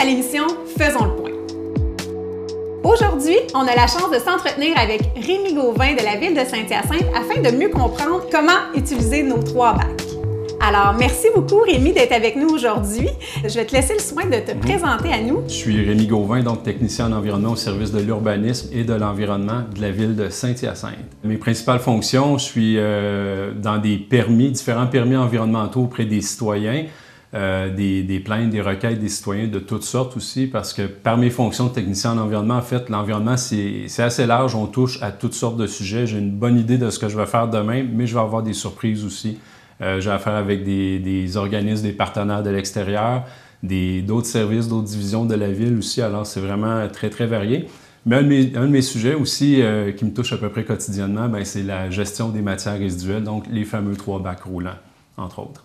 à l'émission Faisons le point. Aujourd'hui, on a la chance de s'entretenir avec Rémi Gauvin de la ville de Saint-Hyacinthe afin de mieux comprendre comment utiliser nos 3 bacs. Alors, merci beaucoup Rémi d'être avec nous aujourd'hui. Je vais te laisser le soin de te présenter à nous. Je suis Rémi Gauvin, donc technicien en environnement au service de l'urbanisme et de l'environnement de la ville de Saint-Hyacinthe. Mes principales fonctions, je suis dans des permis, différents permis environnementaux auprès des citoyens, des plaintes, des requêtes des citoyens de toutes sortes aussi, parce que par mes fonctions de technicien en environnement, en fait, l'environnement, c'est assez large, on touche à toutes sortes de sujets. J'ai une bonne idée de ce que je vais faire demain, mais je vais avoir des surprises aussi. J'ai affaire avec des organismes, des partenaires de l'extérieur, d'autres services, d'autres divisions de la ville aussi, alors c'est vraiment très, très varié. Mais un de mes sujets aussi qui me touche à peu près quotidiennement, c'est la gestion des matières résiduelles, donc les fameux 3 bacs roulants, entre autres.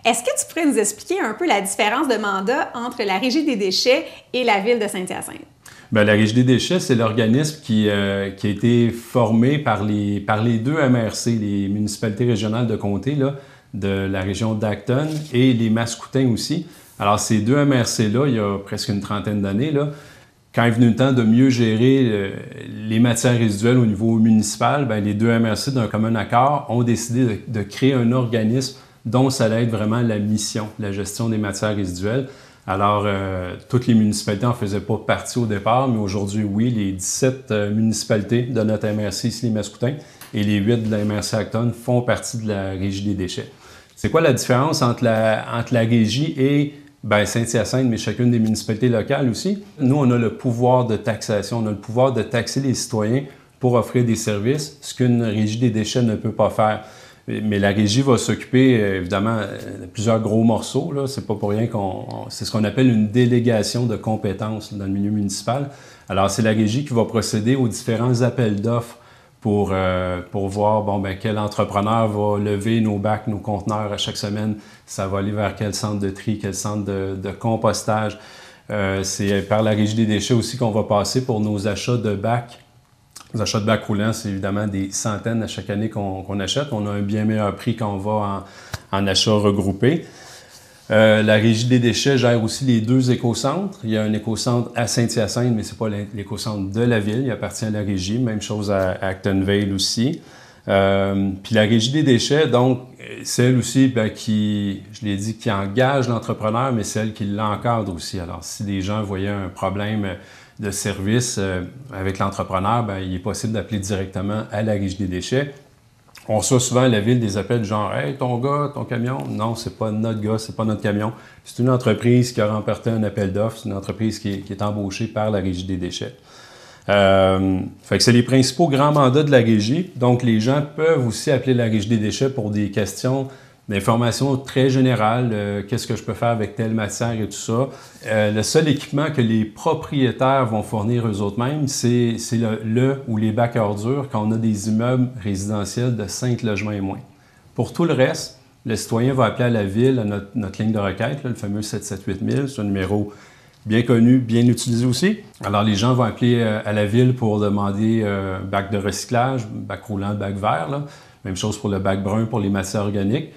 Est-ce que tu pourrais nous expliquer un peu la différence de mandat entre la Régie des déchets et la ville de Saint-Hyacinthe? Bien, la Régie des déchets, c'est l'organisme qui a été formé par les 2 MRC, les municipalités régionales de comté là, de la région d'Acton et les Mascoutins aussi. Alors, ces 2 MRC-là, il y a presque une trentaine d'années, quand est venu le temps de mieux gérer les matières résiduelles au niveau municipal, bien, les 2 MRC, d'un commun accord, ont décidé de créer un organisme dont ça allait être vraiment la mission, la gestion des matières résiduelles. Alors, toutes les municipalités n'en faisaient pas partie au départ, mais aujourd'hui, oui, les 17 municipalités de notre MRC ici, les Mascoutins, et les 8 de la MRC Acton font partie de la Régie des déchets. C'est quoi la différence entre la Régie et Saint-Hyacinthe, mais chacune des municipalités locales aussi? Nous, on a le pouvoir de taxation, on a le pouvoir de taxer les citoyens pour offrir des services, ce qu'une Régie des déchets ne peut pas faire. Mais la Régie va s'occuper, évidemment, de plusieurs gros morceaux. C'est pas pour rien c'est ce qu'on appelle une délégation de compétences dans le milieu municipal. Alors, c'est la Régie qui va procéder aux différents appels d'offres pour voir quel entrepreneur va lever nos bacs, nos conteneurs à chaque semaine. Ça va aller vers quel centre de tri, quel centre de compostage. C'est par la Régie des déchets aussi qu'on va passer pour nos achats de bacs. Les achats de bacs roulants, c'est évidemment des centaines à chaque année qu'on achète. On a un bien meilleur prix quand on va en achat regroupé. La Régie des déchets gère aussi les 2 écocentres. Il y a un écocentre à Saint-Hyacinthe, mais ce n'est pas l'écocentre de la ville. Il appartient à la Régie. Même chose à Actonville aussi. Puis la Régie des déchets, donc, c'est elle aussi qui, je l'ai dit, qui engage l'entrepreneur, mais c'est elle qui l'encadre aussi. Alors, si des gens voyaient un problème de service avec l'entrepreneur, il est possible d'appeler directement à la Régie des déchets. On reçoit souvent à la ville des appels du genre « Hey, ton gars, ton camion? » Non, c'est pas notre gars, c'est pas notre camion. C'est une entreprise qui a remporté un appel d'offres, c'est une entreprise qui est embauchée par la Régie des déchets. Fait que c'est les principaux grands mandats de la Régie. Donc, les gens peuvent aussi appeler la Régie des déchets pour des questions d'informations très générales. Qu'est-ce que je peux faire avec telle matière et tout ça. Le seul équipement que les propriétaires vont fournir eux-mêmes, c'est ou les bacs à ordures quand on a des immeubles résidentiels de 5 logements et moins. Pour tout le reste, le citoyen va appeler à la ville, à notre ligne de requête, le fameux 778 000. C'est un numéro bien connu, bien utilisé aussi. Alors, les gens vont appeler à la ville pour demander bac de recyclage, bac roulant, bac vert. Même chose pour le bac brun pour les matières organiques.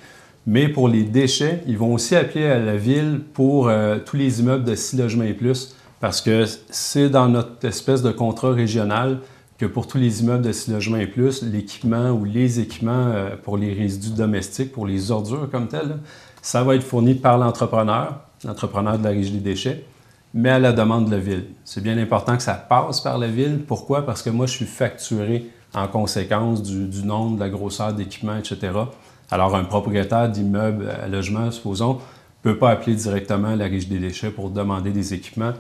Mais pour les déchets, ils vont aussi appeler à la ville pour tous les immeubles de 6 logements et plus, parce que c'est dans notre espèce de contrat régional que pour tous les immeubles de 6 logements et plus, l'équipement ou les équipements pour les résidus domestiques, pour les ordures comme telles, ça va être fourni par l'entrepreneur de la Régie des déchets, mais à la demande de la ville. C'est bien important que ça passe par la ville. Pourquoi? Parce que moi, je suis facturé en conséquence du nombre, de la grosseur d'équipement, etc. Alors, un propriétaire d'immeuble à logement, supposons, ne peut pas appeler directement la Régie des déchets pour demander des équipements.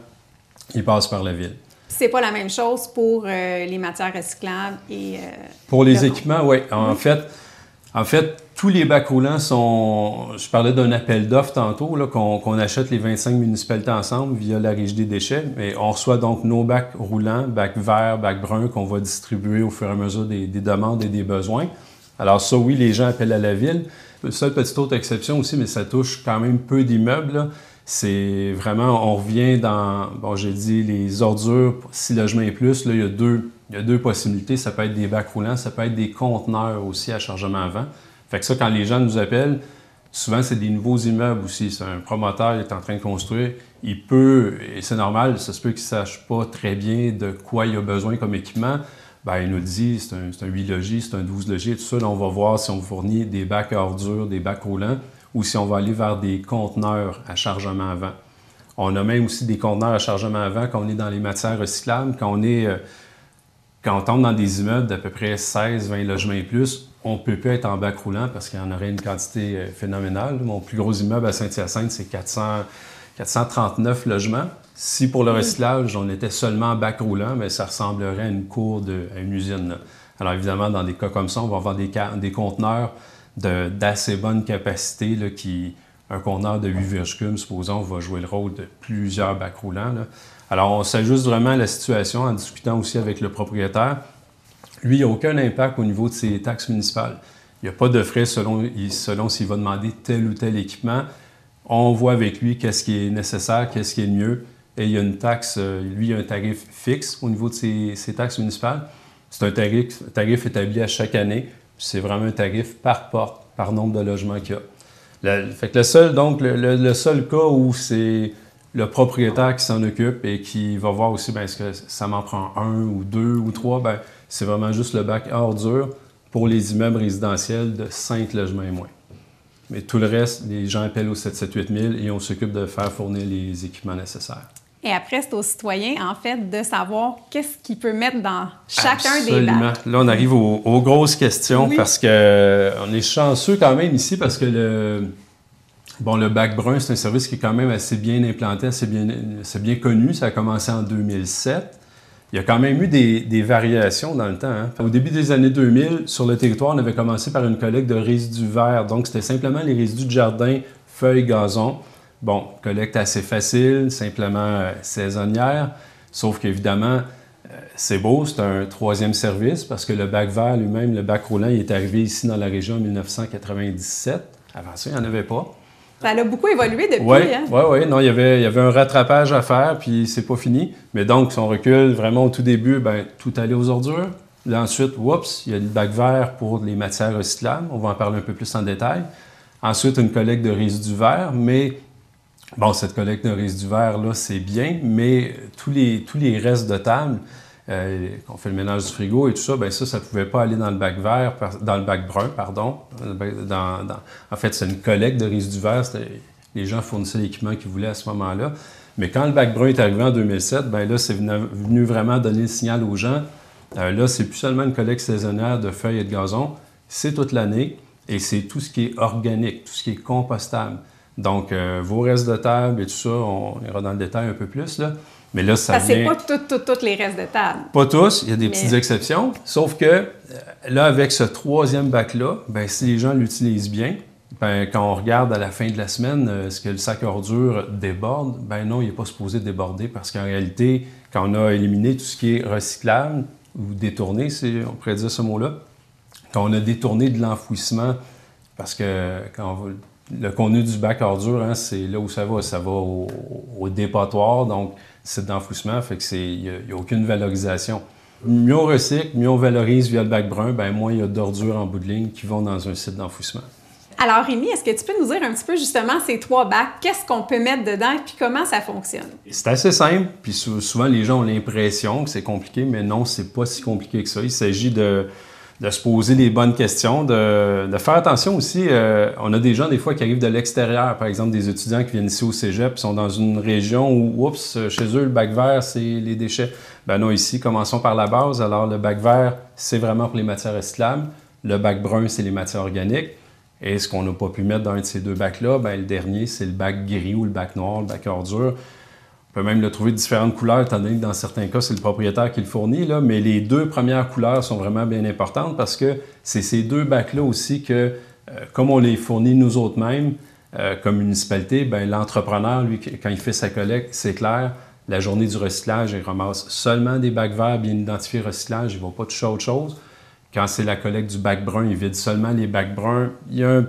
Il passe par la ville. C'est pas la même chose pour les matières recyclables et... pour les équipements, oui. En fait, tous les bacs roulants sont... Je parlais d'un appel d'offres tantôt, qu'on achète les 25 municipalités ensemble via la Régie des déchets. Mais on reçoit donc nos bacs roulants, bacs verts, bacs bruns, qu'on va distribuer au fur et à mesure des demandes et des besoins. Alors ça, oui, les gens appellent à la ville. Seule petite autre exception aussi, mais ça touche quand même peu d'immeubles. C'est vraiment, on revient dans, j'ai dit les ordures, 6 logements et plus. Là, il y a deux possibilités. Ça peut être des bacs roulants, ça peut être des conteneurs aussi à chargement à vent. Fait que ça, quand les gens nous appellent, Souvent, c'est des nouveaux immeubles aussi. C'est un promoteur qui est en train de construire. Il peut, et c'est normal, ça se peut qu'il ne sache pas très bien de quoi il a besoin comme équipement. Bien, il nous dit, c'est un 8 logis, c'est un 12 logis, tout ça. Là, on va voir si on fournit des bacs à ordures, des bacs roulants, ou si on va aller vers des conteneurs à chargement avant. On a même aussi des conteneurs à chargement avant quand on est dans les matières recyclables. Quand on tombe dans des immeubles d'à peu près 16-20 logements et plus, on ne peut plus être en bac roulant parce qu'il y en aurait une quantité phénoménale. Mon plus gros immeuble à Saint-Hyacinthe, c'est 439 logements. Si pour le recyclage, on était seulement en bac roulant, bien, ça ressemblerait à une cour à une usine. Là. Alors évidemment, dans des cas comme ça, on va avoir des conteneurs d'assez bonne capacité, là, un conteneur de 8 cubes, supposons, va jouer le rôle de plusieurs bacs roulants. Là. Alors, on s'ajuste vraiment à la situation en discutant aussi avec le propriétaire. Lui, il n'y a aucun impact au niveau de ses taxes municipales. Il n'y a pas de frais selon s'il va demander tel ou tel équipement. On voit avec lui qu'est-ce qui est nécessaire, qu'est-ce qui est mieux. Et il y a une taxe, lui, il y a un tarif fixe au niveau de ses taxes municipales. C'est un tarif établi à chaque année. C'est vraiment un tarif par porte, par nombre de logements qu'il y a. Fait que le seul cas où c'est le propriétaire qui s'en occupe et qui va voir aussi, bien, est-ce que ça m'en prend un ou deux ou trois, bien, c'est vraiment juste le bac à ordures pour les immeubles résidentiels de 5 logements et moins. Mais tout le reste, les gens appellent au 778 000 et on s'occupe de faire fournir les équipements nécessaires. Et après, c'est aux citoyens, en fait, de savoir qu'est-ce qu'ils peuvent mettre dans chacun Absolument. des bacs. Là, on arrive aux grosses questions parce qu'on est chanceux quand même ici parce que le bac brun, c'est un service qui est quand même assez bien implanté, assez bien connu. Ça a commencé en 2007. Il y a quand même eu des variations dans le temps. Hein. Au début des années 2000, sur le territoire, on avait commencé par une collecte de résidus verts. Donc, c'était simplement les résidus de jardin, feuilles, gazon. Bon, collecte assez facile, simplement saisonnière. Sauf qu'évidemment, c'est beau, c'est un troisième service parce que le bac vert lui-même, le bac roulant, il est arrivé ici dans la région en 1997. Avant ça, il n'y en avait pas. Ça a beaucoup évolué depuis. Oui, hein? oui. Non, il y avait un rattrapage à faire, puis c'est pas fini. Mais donc, si on recule vraiment au tout début, bien, tout allait aux ordures. Là, ensuite, il y a le bac vert pour les matières recyclables. On va en parler un peu plus en détail. Ensuite, une collecte de résidus verts, mais bon, cette collecte de résidus verts, là, c'est bien, mais tous les restes de table, qu'on fait le ménage du frigo et tout ça, bien ça ne pouvait pas aller dans le bac vert, dans le bac brun, pardon. En fait, c'est une collecte de résidus verts. Les gens fournissaient l'équipement qu'ils voulaient à ce moment-là. Mais quand le bac brun est arrivé en 2007, bien là, c'est venu vraiment donner le signal aux gens. Là, c'est plus seulement une collecte saisonnière de feuilles et de gazon, c'est toute l'année et c'est tout ce qui est organique, tout ce qui est compostable. Donc, vos restes de table et tout ça, on ira dans le détail un peu plus, là. Mais là, ça vient... c'est pas tous les restes de table. Pas tous, il y a des petites exceptions. Sauf que là, avec ce troisième bac-là, bien, si les gens l'utilisent bien, bien, quand on regarde à la fin de la semaine, est-ce que le sac à ordures déborde? Bien non, il n'est pas supposé déborder parce qu'en réalité, quand on a éliminé tout ce qui est recyclable ou détourné, on pourrait dire ce mot-là, quand on a détourné de l'enfouissement, parce que le contenu du bac à ordures, hein, c'est là où ça va au dépotoir, donc site d'enfouissement, fait que il n'y a aucune valorisation. Mieux on recycle, mieux on valorise via le bac brun, bien moins il y a d'ordures en bout de ligne qui vont dans un site d'enfouissement. Alors Rémi, est-ce que tu peux nous dire un petit peu justement ces 3 bacs, qu'est-ce qu'on peut mettre dedans et puis comment ça fonctionne? C'est assez simple, puis souvent les gens ont l'impression que c'est compliqué, mais non, c'est pas si compliqué que ça. Il s'agit de se poser les bonnes questions, de faire attention aussi. On a des gens, des fois, qui arrivent de l'extérieur, par exemple des étudiants qui viennent ici au cégep, qui sont dans une région où, chez eux, le bac vert, c'est les déchets. Ben non, ici, commençons par la base. Alors, le bac vert, c'est vraiment pour les matières recyclables. Le bac brun, c'est les matières organiques. Et ce qu'on n'a pas pu mettre dans un de ces 2 bacs-là, ben le dernier, c'est le bac gris ou le bac noir, le bac à ordures. On peut même le trouver de différentes couleurs, étant donné que dans certains cas, c'est le propriétaire qui le fournit, là, mais les 2 premières couleurs sont vraiment bien importantes parce que c'est ces 2 bacs-là aussi que, comme on les fournit nous autres mêmes, comme municipalité, bien, l'entrepreneur, lui, quand il fait sa collecte, c'est clair, la journée du recyclage, il ramasse seulement des bacs verts bien identifiés recyclage, il ne va pas toucher à autre chose. Quand c'est la collecte du bac brun, il vide seulement les bacs bruns. Il y a un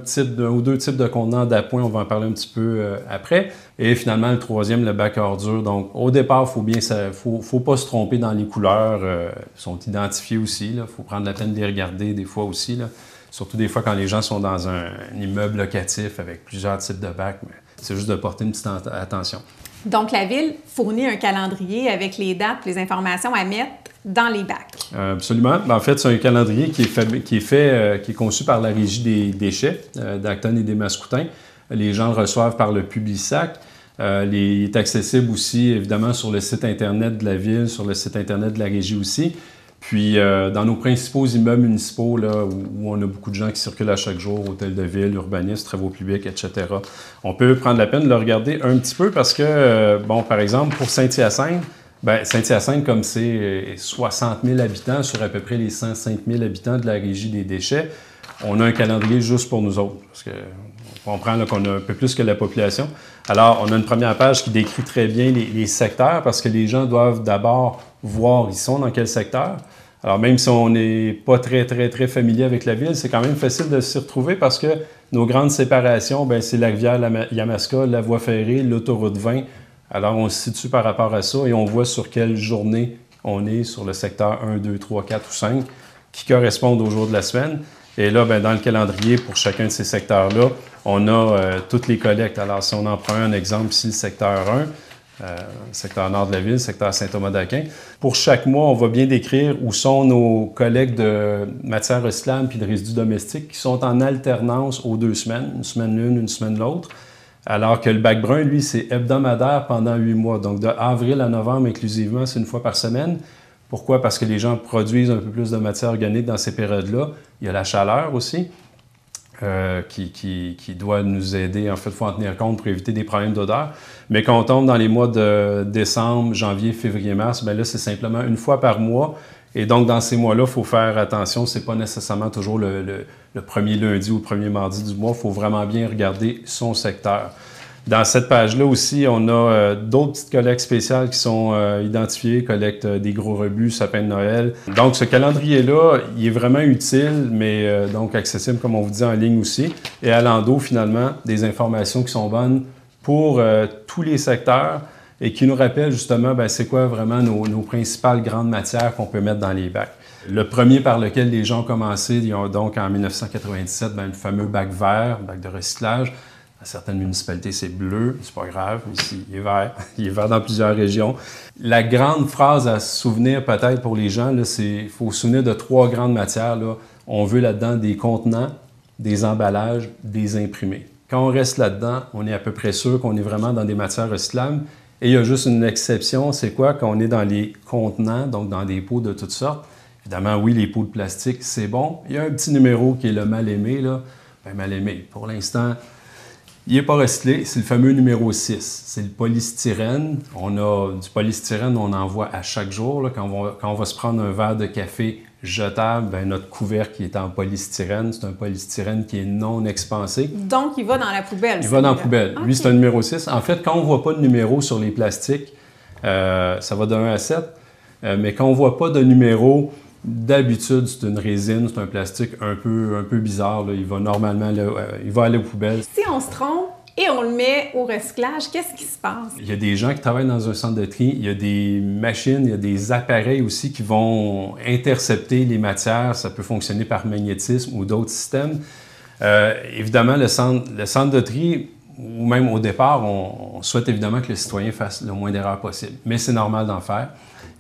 ou 2 types de contenants d'appoint, on va en parler un petit peu après. Et finalement, le troisième, le bac à ordures. Donc, au départ, faut pas se tromper dans les couleurs. Ils sont identifiés aussi. Il faut prendre la peine de les regarder des fois aussi. Là. surtout des fois quand les gens sont dans un immeuble locatif avec plusieurs types de bacs. C'est juste de porter une petite attention. Donc, la Ville fournit un calendrier avec les dates, les informations à mettre dans les bacs. Absolument. En fait, c'est un calendrier qui est conçu par la Régie des déchets d'Acton et des Mascoutins. Les gens le reçoivent par le Publisac. Il est accessible aussi, évidemment, sur le site Internet de la Ville, sur le site Internet de la Régie aussi. Puis, dans nos principaux immeubles municipaux, là, où on a beaucoup de gens qui circulent à chaque jour, hôtels de ville, urbanistes, travaux publics, etc., on peut prendre la peine de le regarder un petit peu parce que, par exemple, pour Saint-Hyacinthe, Saint-Hyacinthe, comme c'est 60 000 habitants sur à peu près les 105 000 habitants de la Régie des déchets, on a un calendrier juste pour nous autres, parce qu'on comprend là, qu'on a un peu plus que la population. Alors, on a une première page qui décrit très bien les secteurs, parce que les gens doivent d'abord voir ils sont dans quel secteur. Alors, même si on n'est pas très familier avec la ville, c'est quand même facile de s'y retrouver parce que nos grandes séparations, c'est la rivière Yamaska, la voie ferrée, l'autoroute 20. Alors, on se situe par rapport à ça et on voit sur quelle journée on est sur le secteur 1, 2, 3, 4 ou 5 qui correspondent au jour de la semaine. Et là, dans le calendrier, pour chacun de ces secteurs-là, on a toutes les collectes. Alors, si on en prend un exemple ici, le secteur 1, secteur nord de la ville, secteur Saint-Thomas-d'Aquin. Pour chaque mois, on va bien décrire où sont nos collectes de matières recyclables puis de résidus domestiques qui sont en alternance aux 2 semaines, une semaine l'une, une semaine l'autre. Alors que le bac brun, lui, c'est hebdomadaire pendant 8 mois. Donc, de avril à novembre inclusivement, c'est une fois par semaine. Pourquoi? Parce que les gens produisent un peu plus de matière organique dans ces périodes-là. Il y a la chaleur aussi. Qui doit nous aider. En fait, il faut en tenir compte pour éviter des problèmes d'odeur. Mais quand on tombe dans les mois de décembre, janvier, février, mars, là, c'est simplement une fois par mois. Et donc, dans ces mois-là, il faut faire attention. Ce n'est pas nécessairement toujours le premier lundi ou le premier mardi du mois. Il faut vraiment bien regarder son secteur. Dans cette page-là aussi, on a d'autres petites collectes spéciales qui sont identifiées, collecte des gros rebuts, sapins de Noël. Donc, ce calendrier-là, il est vraiment utile, mais donc accessible, comme on vous dit, en ligne aussi. Et à l'endos, finalement, des informations qui sont bonnes pour tous les secteurs et qui nous rappellent justement, c'est quoi vraiment nos principales grandes matières qu'on peut mettre dans les bacs. Le premier par lequel les gens ont commencé, ils ont donc en 1997, le fameux bac vert, bac de recyclage. Dans certaines municipalités, c'est bleu, c'est pas grave. Ici, il est vert. Il est vert dans plusieurs régions. La grande phrase à se souvenir peut-être pour les gens, c'est qu'il faut se souvenir de 3 grandes matières. Là. On veut là-dedans des contenants, des emballages, des imprimés. Quand on reste là-dedans, on est à peu près sûr qu'on est vraiment dans des matières recyclables. Et il y a juste une exception, c'est quoi? Quand on est dans les contenants, donc dans des pots de toutes sortes. Évidemment, oui, les pots de plastique, c'est bon. Il y a un petit numéro qui est le mal aimé. Là. Mal aimé, pour l'instant... Il n'est pas recyclé, c'est le fameux numéro 6. C'est le polystyrène. On a du polystyrène, on en voit à chaque jour. Là, quand on va se prendre un verre de café jetable, notre couvercle qui est en polystyrène, c'est un polystyrène qui est non expansé. Donc, il va dans la poubelle. Il va dans la poubelle. Okay. Lui, c'est un numéro 6. En fait, quand on ne voit pas de numéro sur les plastiques, ça va de 1 à 7. Mais quand on ne voit pas de numéro, d'habitude, c'est une résine, c'est un plastique un peu bizarre. Là. Il va normalement il va aller aux poubelles. Si on se trompe et on le met au recyclage, qu'est-ce qui se passe? Il y a des gens qui travaillent dans un centre de tri, il y a des machines, il y a des appareils aussi qui vont intercepter les matières. Ça peut fonctionner par magnétisme ou d'autres systèmes. Évidemment, le centre de tri, ou même au départ, on souhaite évidemment que le citoyen fasse le moins d'erreurs possible. Mais c'est normal d'en faire.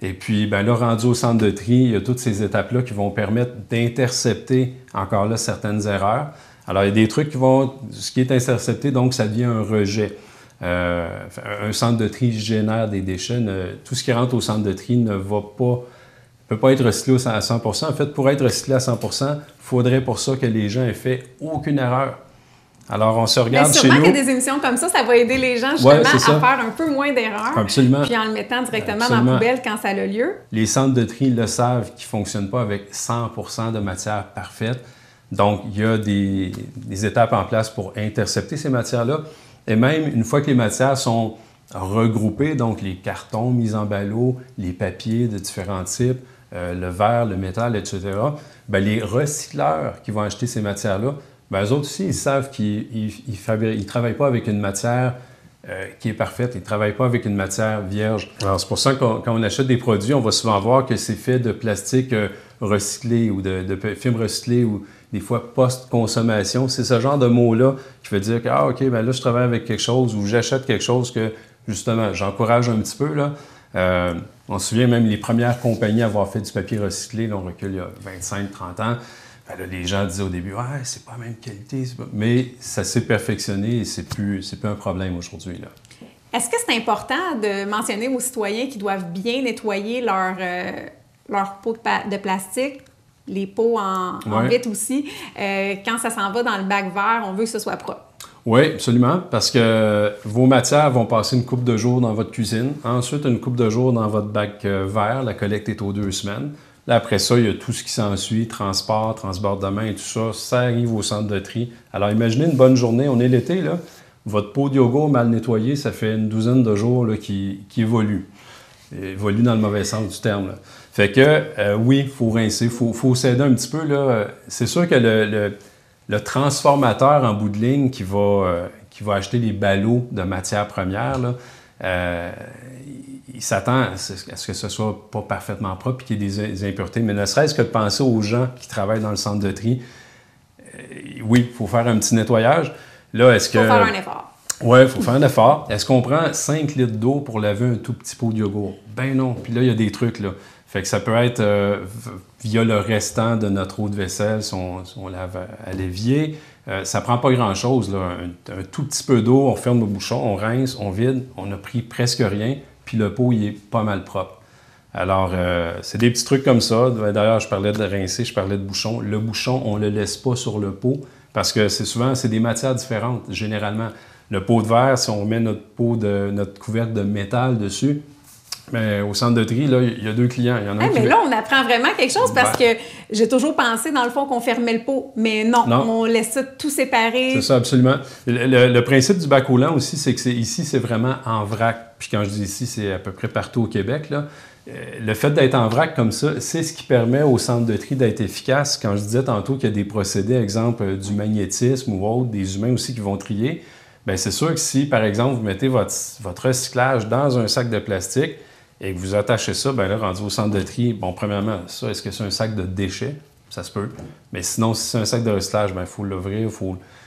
Et puis, là, rendu au centre de tri, il y a toutes ces étapes-là qui vont permettre d'intercepter, encore là, certaines erreurs. Alors, il y a des trucs ce qui est intercepté, donc ça devient un rejet. Un centre de tri génère des déchets. Tout ce qui rentre au centre de tri ne peut pas être recyclé à 100%. En fait, pour être recyclé à 100%, il faudrait pour ça que les gens aient fait aucune erreur. Alors, on se regarde chez nous. Sûrement que des émissions comme ça va aider les gens justement à faire un peu moins d'erreurs. Absolument. Puis en le mettant directement dans la poubelle quand ça a lieu. Les centres de tri le savent qu'ils ne fonctionnent pas avec 100% de matière parfaite. Donc, il y a des étapes en place pour intercepter ces matières-là. Et même, une fois que les matières sont regroupées, donc les cartons mis en ballot, les papiers de différents types, le verre, le métal, etc., les recycleurs qui vont acheter ces matières-là, eux autres aussi, ils savent qu'ils ne travaillent pas avec une matière qui est parfaite. Ils ne travaillent pas avec une matière vierge. Alors, c'est pour ça que quand on achète des produits, on va souvent voir que c'est fait de plastique recyclé ou de fibres recyclées ou des fois post-consommation. C'est ce genre de mot-là qui veut dire que, ah, OK, ben là, je travaille avec quelque chose ou j'achète quelque chose que, justement, j'encourage un petit peu, là. On se souvient même les premières compagnies à avoir fait du papier recyclé, là, on recule il y a 25-30 ans. Ben là, les gens disaient au début, ouais, c'est pas la même qualité, mais ça s'est perfectionné et c'est plus un problème aujourd'hui, là. Est-ce que c'est important de mentionner aux citoyens qu'ils doivent bien nettoyer leur pots de plastique, les pots en vitre aussi, quand ça s'en va dans le bac vert, on veut que ce soit propre? Oui, absolument, parce que vos matières vont passer une couple de jours dans votre cuisine, ensuite une couple de jours dans votre bac vert, la collecte est aux 2 semaines. Là, après ça, il y a tout ce qui s'ensuit, transport, transbordement et tout ça, ça arrive au centre de tri. Alors imaginez une bonne journée, on est l'été, là, votre pot de yogourt mal nettoyé, ça fait une douzaine de jours là, qui évolue. Il évolue dans le mauvais sens du terme, là. Fait que, oui, il faut rincer, il faut s'aider un petit peu, là. C'est sûr que le transformateur en bout de ligne qui va acheter les ballots de matières premières, là, il s'attend à ce que ce soit pas parfaitement propre et qu'il y ait des impuretés. Mais ne serait-ce que de penser aux gens qui travaillent dans le centre de tri, oui, il faut faire un petit nettoyage. Là, est-ce que... Il faut faire un effort. Oui, il faut faire un effort. Est-ce qu'on prend 5 litres d'eau pour laver un tout petit pot de yogourt? Ben non. Puis là, il y a des trucs, là. Fait que ça peut être via le restant de notre eau de vaisselle, si on lave à l'évier. Ça prend pas grand-chose, là. Un tout petit peu d'eau, on ferme le bouchon, on rince, on vide, on a pris presque rien, puis le pot, il est pas mal propre. Alors, c'est des petits trucs comme ça. D'ailleurs, je parlais de rincer, je parlais de bouchon. Le bouchon, on le laisse pas sur le pot, parce que c'est des matières différentes, généralement. Le pot de verre, si on met notre couvercle de métal dessus, mais au centre de tri, là, il y a 2 clients. Il y en a un mais là, on apprend vraiment quelque chose parce que j'ai toujours pensé, dans le fond, qu'on fermait le pot. Mais non, on laisse ça tout séparé. C'est ça, absolument. Le principe du bac au lent aussi, c'est que ici, c'est vraiment en vrac. Puis quand je dis ici, c'est à peu près partout au Québec, là. Le fait d'être en vrac comme ça, c'est ce qui permet au centre de tri d'être efficace. Quand je disais tantôt qu'il y a des procédés, exemple du magnétisme ou autre, des humains aussi qui vont trier, bien, c'est sûr que si, par exemple, vous mettez votre recyclage dans un sac de plastique, et que vous attachez ça, bien là, rendu au centre de tri, bon, premièrement, ça, est-ce que c'est un sac de déchets? Ça se peut. Mais sinon, si c'est un sac de recyclage, bien, il faut l'ouvrir,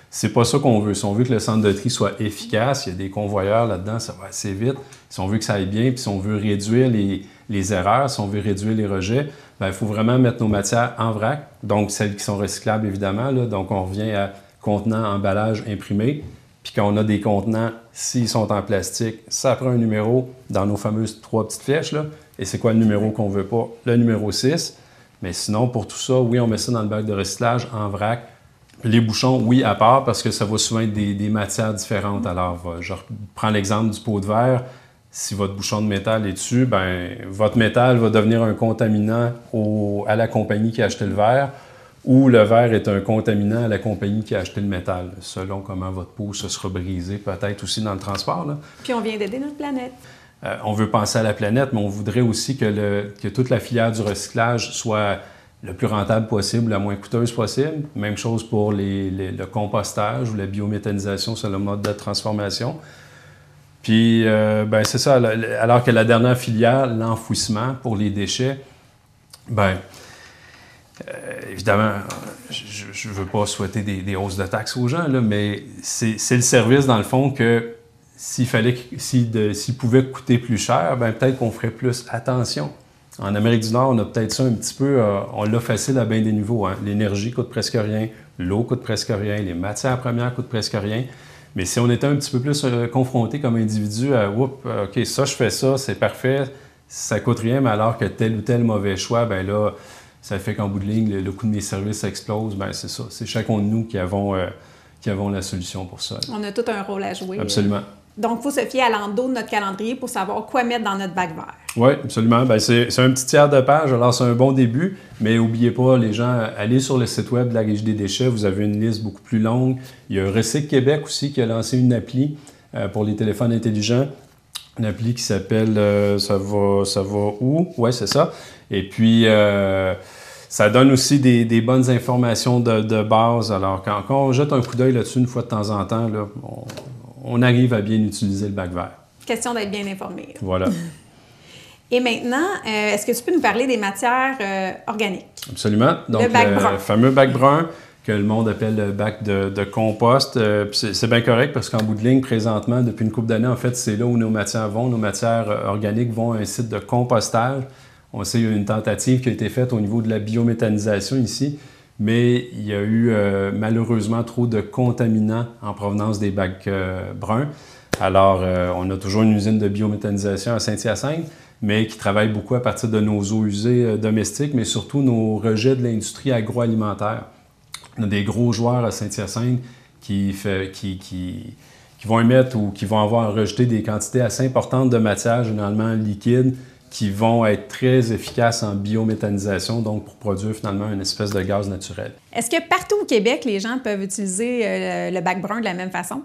C'est pas ça qu'on veut. Si on veut que le centre de tri soit efficace, il y a des convoyeurs là-dedans, ça va assez vite. Si on veut que ça aille bien, puis si on veut réduire les erreurs, si on veut réduire les rejets, bien, il faut vraiment mettre nos matières en vrac, donc celles qui sont recyclables, évidemment, là. Donc, on revient à contenant, emballage, imprimé. Puis quand on a des contenants, s'ils sont en plastique, ça prend un numéro dans nos fameuses 3 petites flèches, là. Et c'est quoi le numéro qu'on veut pas? Le numéro 6. Mais sinon, pour tout ça, oui, on met ça dans le bac de recyclage en vrac. Les bouchons, oui, à part, parce que ça va souvent être des matières différentes. Alors, je prends l'exemple du pot de verre. Si votre bouchon de métal est dessus, bien, votre métal va devenir un contaminant à la compagnie qui a acheté le verre, ou le verre est un contaminant à la compagnie qui a acheté le métal, selon comment votre pot se sera brisé, peut-être aussi dans le transport, là. Puis on vient d'aider notre planète. On veut penser à la planète, mais on voudrait aussi que toute la filière du recyclage soit le plus rentable possible, la moins coûteuse possible. Même chose pour le compostage ou la biométhanisation sur le mode de transformation. Puis, ben c'est ça, alors que la dernière filière, l'enfouissement pour les déchets, ben évidemment, je ne veux pas souhaiter des hausses de taxes aux gens, là, mais c'est le service, dans le fond, que s'il pouvait coûter plus cher, bien, peut-être qu'on ferait plus attention. En Amérique du Nord, on a peut-être ça un petit peu, on l'a facile à bien des niveaux, hein. L'énergie coûte presque rien, l'eau coûte presque rien, les matières premières coûtent presque rien. Mais si on était un petit peu plus confronté comme individu à « OK, ça, je fais ça, c'est parfait, ça coûte rien, mais alors que tel ou tel mauvais choix, bien là, ça fait qu'en bout de ligne, le coût de mes services explose. Bien, c'est ça. C'est chacun de nous qui avons la solution pour ça. On a tout un rôle à jouer. Absolument. Donc, il faut se fier à l'endos de notre calendrier pour savoir quoi mettre dans notre bac vert. Oui, absolument. Bien, c'est un petit tiers de page, alors c'est un bon début. Mais n'oubliez pas, les gens, allez sur le site web de la Régie des déchets. Vous avez une liste beaucoup plus longue. Il y a Recycle Québec aussi qui a lancé une appli pour les téléphones intelligents. Une appli qui s'appelle Ça va où? Oui, c'est ça. Et puis, ça donne aussi des bonnes informations de base. Alors, quand on jette un coup d'œil là-dessus une fois de temps en temps, là, on arrive à bien utiliser le bac vert. Question d'être bien informé. Voilà. Et maintenant, est-ce que tu peux nous parler des matières organiques? Absolument. Donc, le bac brun. fameux bac brun que le monde appelle le bac de compost. C'est bien correct parce qu'en bout de ligne, présentement, depuis une couple d'années, en fait, c'est là où nos matières vont. Nos matières organiques vont à un site de compostage. On sait qu'il y a une tentative qui a été faite au niveau de la biométhanisation ici, mais il y a eu malheureusement trop de contaminants en provenance des bacs bruns. Alors, on a toujours une usine de biométhanisation à Saint-Hyacinthe, mais qui travaille beaucoup à partir de nos eaux usées domestiques, mais surtout nos rejets de l'industrie agroalimentaire. On a des gros joueurs à Saint-Hyacinthe qui vont émettre ou qui vont avoir rejeté des quantités assez importantes de matières, généralement liquides, qui vont être très efficaces en biométhanisation, donc pour produire finalement une espèce de gaz naturel. Est-ce que partout au Québec, les gens peuvent utiliser le bac brun de la même façon?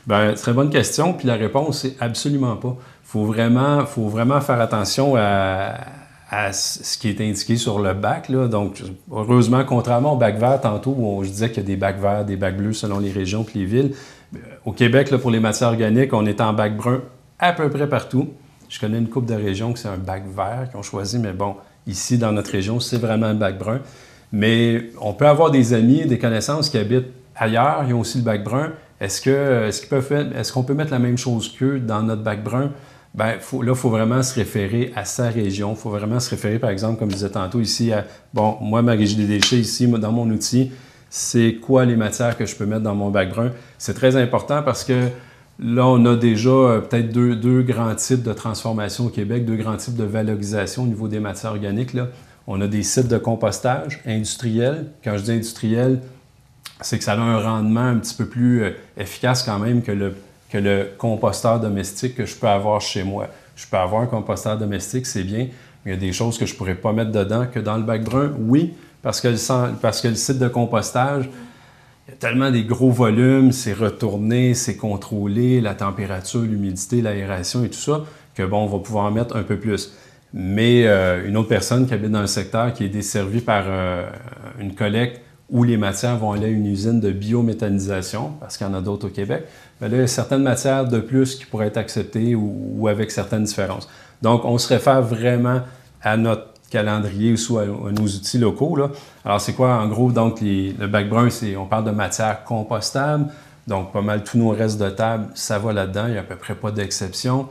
Bien, très bonne question, puis la réponse, c'est absolument pas. Faut vraiment faire attention à ce qui est indiqué sur le bac, là. Donc, heureusement, contrairement au bac vert, tantôt, où je disais qu'il y a des bacs verts, des bacs bleus selon les régions et les villes, au Québec, là, pour les matières organiques, on est en bac brun à peu près partout. Je connais une couple de régions que c'est un bac vert qu'ils ont choisi, mais bon, ici, dans notre région, c'est vraiment un bac brun. Mais on peut avoir des amis, des connaissances qui habitent ailleurs, ils ont aussi le bac brun. Est-ce qu'on peut mettre la même chose qu'eux dans notre bac brun? Bien, là, il faut vraiment se référer à sa région. Il faut vraiment se référer, par exemple, comme je disais tantôt, ici, moi, ma régie des déchets, ici, dans mon outil, c'est quoi les matières que je peux mettre dans mon bac brun? C'est très important parce que là, on a déjà peut-être deux grands types de transformation au Québec, deux grands types de valorisation au niveau des matières organiques, là. On a des sites de compostage industriels. Quand je dis industriel, c'est que ça a un rendement un petit peu plus efficace quand même que le composteur domestique que je peux avoir chez moi. Je peux avoir un composteur domestique, c'est bien, mais il y a des choses que je ne pourrais pas mettre dedans que dans le bac brun. Oui, parce que le site de compostage, il y a tellement des gros volumes, c'est retourné, c'est contrôlé, la température, l'humidité, l'aération et tout ça, que bon, on va pouvoir en mettre un peu plus. Mais une autre personne qui habite dans le secteur, qui est desservie par une collecte où les matières vont aller à une usine de biométhanisation, parce qu'il y en a d'autres au Québec, bien là, il y a certaines matières de plus qui pourraient être acceptées ou avec certaines différences. Donc, on se réfère vraiment à notre calendrier ou à nos outils locaux, là. Alors, c'est quoi, en gros, donc, le bac brun, on parle de matières compostables, donc pas mal tous nos restes de table, ça va là-dedans, il n'y a à peu près pas d'exception.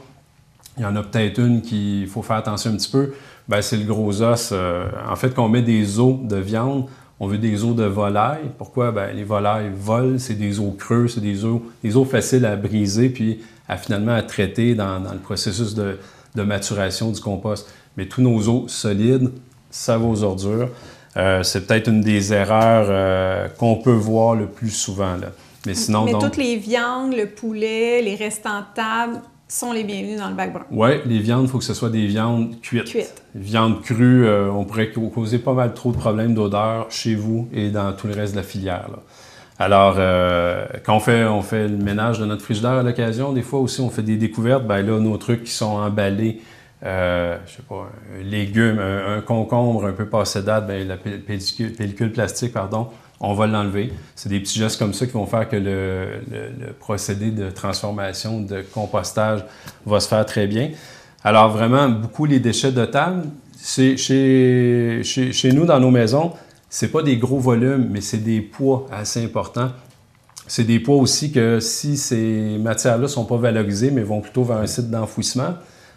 Il y en a peut-être une qu'il faut faire attention un petit peu, bien, c'est le gros os. En fait, quand on met des os de viande, on veut des os de volaille. Pourquoi? Bien, les volailles volent, c'est des os creux, c'est des os faciles à briser puis finalement à traiter dans le processus de maturation du compost. Mais tous nos os solides, ça va aux ordures. C'est peut-être une des erreurs qu'on peut voir le plus souvent, là. Mais sinon, donc, toutes les viandes, le poulet, les restants de table sont les bienvenus dans le bac brun. Oui, les viandes, il faut que ce soit des viandes cuites. Viande crue, on pourrait causer pas mal trop de problèmes d'odeur chez vous et dans tout le reste de la filière, là. Alors, quand on fait le ménage de notre frigidaire à l'occasion, des fois aussi, on fait des découvertes. Bien là, nos trucs qui sont emballés, je sais pas, un légume, un concombre un peu passé date, bien, la pellicule plastique, pardon, on va l'enlever. C'est des petits gestes comme ça qui vont faire que le procédé de transformation, de compostage va se faire très bien. Alors vraiment, beaucoup les déchets de table, chez nous, dans nos maisons, c'est pas des gros volumes, mais c'est des poids assez importants. C'est des poids aussi que si ces matières-là ne sont pas valorisées, mais vont plutôt vers un site d'enfouissement,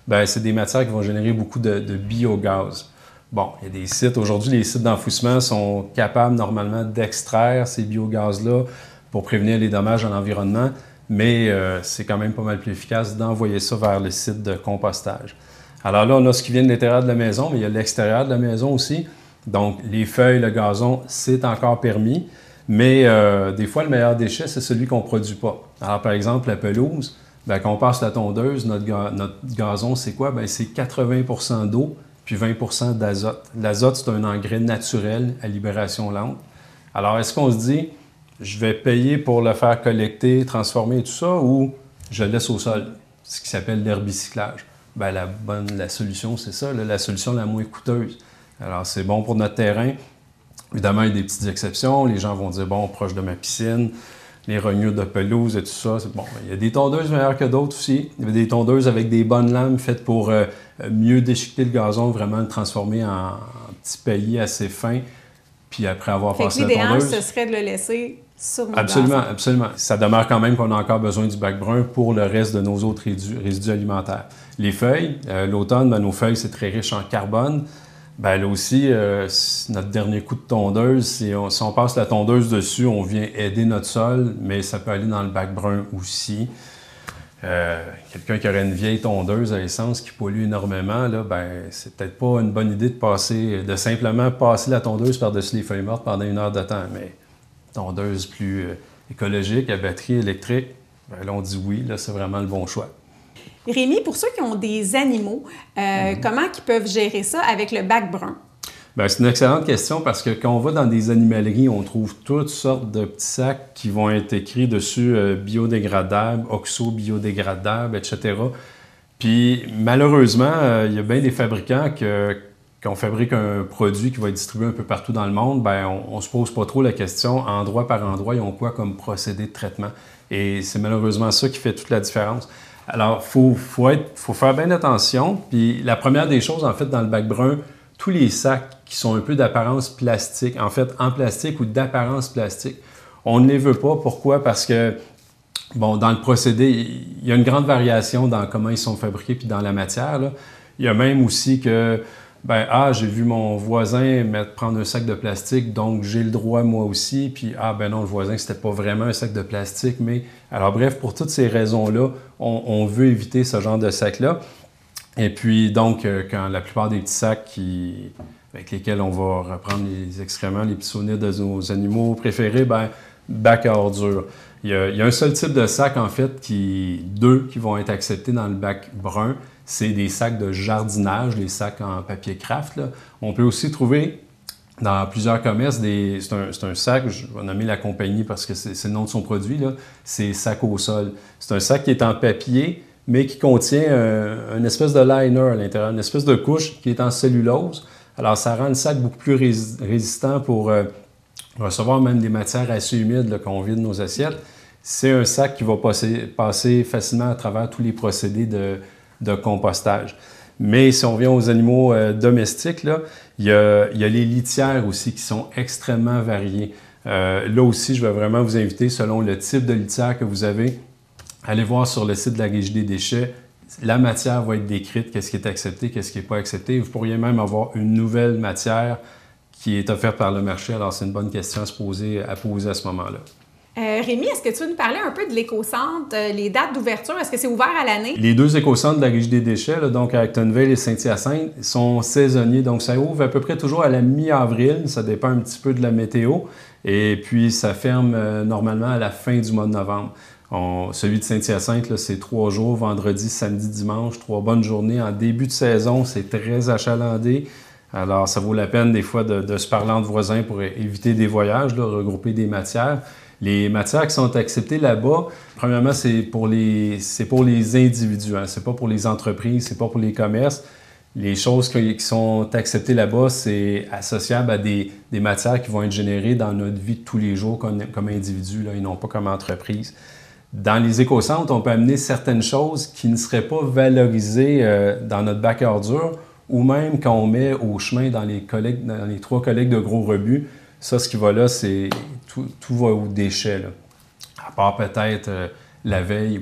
bien, c'est des matières qui vont générer beaucoup de biogaz. Bon, il y a des sites, aujourd'hui, les sites d'enfouissement sont capables normalement d'extraire ces biogaz-là pour prévenir les dommages à l'environnement, mais c'est quand même pas mal plus efficace d'envoyer ça vers le site de compostage. Alors là, on a ce qui vient de l'intérieur de la maison, mais il y a l'extérieur de la maison aussi. Donc, les feuilles, le gazon, c'est encore permis, mais des fois, le meilleur déchet, c'est celui qu'on ne produit pas. Alors, par exemple, la pelouse, bien, quand on passe la tondeuse, notre gazon, c'est quoi? Bien, c'est 80% d'eau, puis 20% d'azote. L'azote, c'est un engrais naturel à libération lente. Alors, est-ce qu'on se dit, je vais payer pour le faire collecter, transformer et tout ça, ou je le laisse au sol, ce qui s'appelle l'herbicyclage? Bien, la solution, c'est ça, là, la solution la moins coûteuse. Alors, c'est bon pour notre terrain. Évidemment, il y a des petites exceptions. Les gens vont dire, bon, proche de ma piscine, les rognures de pelouse et tout ça. Bon, il y a des tondeuses meilleures que d'autres aussi. Il y a des tondeuses avec des bonnes lames faites pour mieux déchiqueter le gazon, vraiment le transformer en petits paillis assez fins, puis après avoir passé la l'idéal, tondeuse... ce serait de le laisser sur nos Absolument, gazons. absolument. Ça demeure quand même qu'on a encore besoin du bac brun pour le reste de nos autres résidus alimentaires. Les feuilles, l'automne, nos feuilles, c'est très riche en carbone. Là aussi, notre dernier coup de tondeuse, si on passe la tondeuse dessus, on vient aider notre sol, mais ça peut aller dans le bac brun aussi. Quelqu'un qui aurait une vieille tondeuse à essence qui pollue énormément, là, c'est peut-être pas une bonne idée de simplement passer la tondeuse par-dessus les feuilles mortes pendant 1 heure de temps. Mais tondeuse plus écologique, à batterie électrique, là, on dit oui, là, c'est vraiment le bon choix. Rémi, pour ceux qui ont des animaux, comment ils peuvent gérer ça avec le bac brun? C'est une excellente question parce que quand on va dans des animaleries, on trouve toutes sortes de petits sacs qui vont être écrits dessus biodégradables, oxo-biodégradables, etc. Puis malheureusement, il y a bien des fabricants quand on fabrique un produit qui va être distribué un peu partout dans le monde, on ne se pose pas trop la question, endroit par endroit, ils ont quoi comme procédé de traitement. Et c'est malheureusement ça qui fait toute la différence. Alors, il faut faire bien attention. Puis la première des choses, en fait, dans le bac brun, tous les sacs qui sont un peu d'apparence plastique, en fait, en plastique ou d'apparence plastique, on ne les veut pas. Pourquoi? Parce que, dans le procédé, il y a une grande variation dans comment ils sont fabriqués puis dans la matière, là. Il y a même aussi que, j'ai vu mon voisin prendre un sac de plastique, donc j'ai le droit moi aussi. Puis, non, le voisin, c'était pas vraiment un sac de plastique, mais... Alors bref, pour toutes ces raisons-là, on veut éviter ce genre de sac-là. Et puis, donc, quand la plupart des petits sacs avec lesquels on va reprendre les excréments, les pissonniers de nos animaux préférés, bac à ordures. Il y a un seul type de sac, en fait, deux qui vont être acceptés dans le bac brun. C'est des sacs de jardinage, les sacs en papier craft, là. On peut aussi trouver dans plusieurs commerces, c'est un sac, je vais nommer la compagnie parce que c'est le nom de son produit, là. C'est Sac au sol. C'est un sac qui est en papier, mais qui contient une espèce de liner à l'intérieur, une espèce de couche qui est en cellulose. Alors, ça rend le sac beaucoup plus résistant pour recevoir même des matières assez humides là, qu'on vide nos assiettes. C'est un sac qui va passer facilement à travers tous les procédés de compostage. Mais si on vient aux animaux domestiques, là, il y a les litières aussi qui sont extrêmement variées. Là aussi, je vais vraiment vous inviter, selon le type de litière que vous avez, allez voir sur le site de la Régie des déchets. La matière va être décrite, qu'est-ce qui est accepté, qu'est-ce qui n'est pas accepté. Vous pourriez même avoir une nouvelle matière qui est offerte par le marché. Alors, c'est une bonne question à poser à ce moment-là. Rémi, est-ce que tu veux nous parler un peu de l'éco-centre, les dates d'ouverture? Est-ce que c'est ouvert à l'année? Les deux éco-centres de la Régie des déchets, là, donc à Actonville et Saint-Hyacinthe, sont saisonniers. Donc, ça ouvre à peu près toujours à la mi-avril. Ça dépend un petit peu de la météo. Et puis, ça ferme normalement à la fin du mois de novembre. Celui de Saint-Hyacinthe, là, c'est 3 jours, vendredi, samedi, dimanche, 3 bonnes journées. En début de saison, c'est très achalandé. Alors, ça vaut la peine des fois de se parler entre voisins pour éviter des voyages, là, regrouper des matières. Les matières qui sont acceptées là-bas, premièrement, c'est pour les individus, hein. C'est pas pour les entreprises, c'est pas pour les commerces. Les choses qui sont acceptées là-bas, c'est associable à des matières qui vont être générées dans notre vie de tous les jours comme individus, là, et non pas comme entreprise. Dans les éco-centres, on peut amener certaines choses qui ne seraient pas valorisées dans notre bac à ordures ou même quand on met au chemin dans les 3 collectes de gros rebut. Ça, ce qui va là, c'est tout va aux déchets, là. À part peut-être la veille.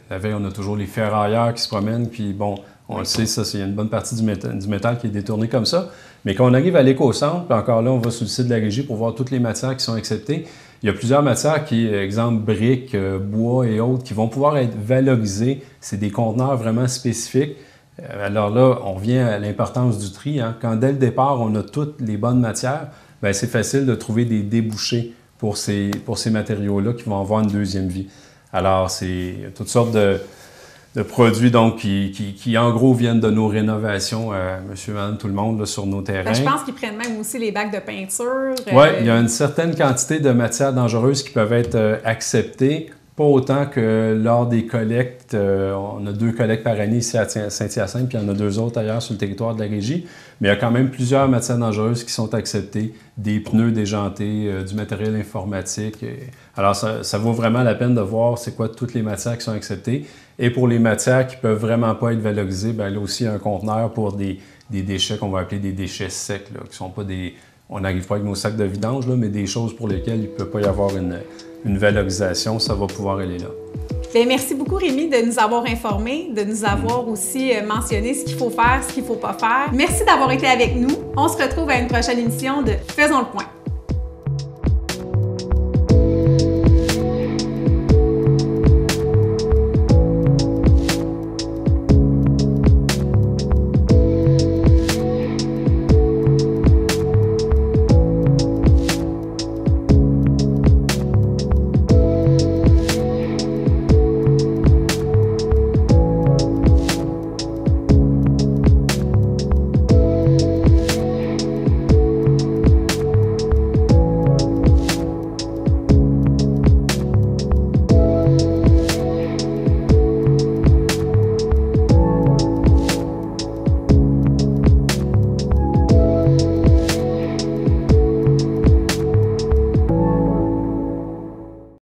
La veille, on a toujours les ferrailleurs qui se promènent. Puis bon, on le sait, ça, il y a une bonne partie du métal qui est détourné comme ça. Mais quand on arrive à l'éco-centre, puis encore là, on va sur le site de la Régie pour voir toutes les matières qui sont acceptées. Il y a plusieurs matières qui, exemple, briques, bois et autres, qui vont pouvoir être valorisées. C'est des conteneurs vraiment spécifiques. Alors là, on revient à l'importance du tri, hein. Quand dès le départ, on a toutes les bonnes matières, c'est facile de trouver des débouchés pour ces matériaux-là qui vont avoir une deuxième vie. Alors, c'est toutes sortes de produits donc, qui, en gros, viennent de nos rénovations, monsieur, madame, tout le monde, là, sur nos terrains. Je pense qu'ils prennent même aussi les bacs de peinture. Oui, il y a une certaine quantité de matières dangereuses qui peuvent être acceptées. Pas autant que lors des collectes. On a 2 collectes par année ici à Saint-Hyacinthe, puis il y en a 2 autres ailleurs sur le territoire de la Régie. Mais il y a quand même plusieurs matières dangereuses qui sont acceptées. Des pneus déjantés, du matériel informatique. Alors, ça vaut vraiment la peine de voir c'est quoi toutes les matières qui sont acceptées. Et pour les matières qui ne peuvent vraiment pas être valorisées, là aussi, il y a un conteneur pour des déchets qu'on va appeler des déchets secs, là, qui ne sont pas des on n'arrive pas avec nos sacs de vidange, là, mais des choses pour lesquelles il ne peut pas y avoir une valorisation, ça va pouvoir aller là. Bien, merci beaucoup, Rémi, de nous avoir informés, de nous avoir aussi mentionné ce qu'il faut faire, ce qu'il ne faut pas faire. Merci d'avoir été avec nous. On se retrouve à une prochaine émission de Faisons le point.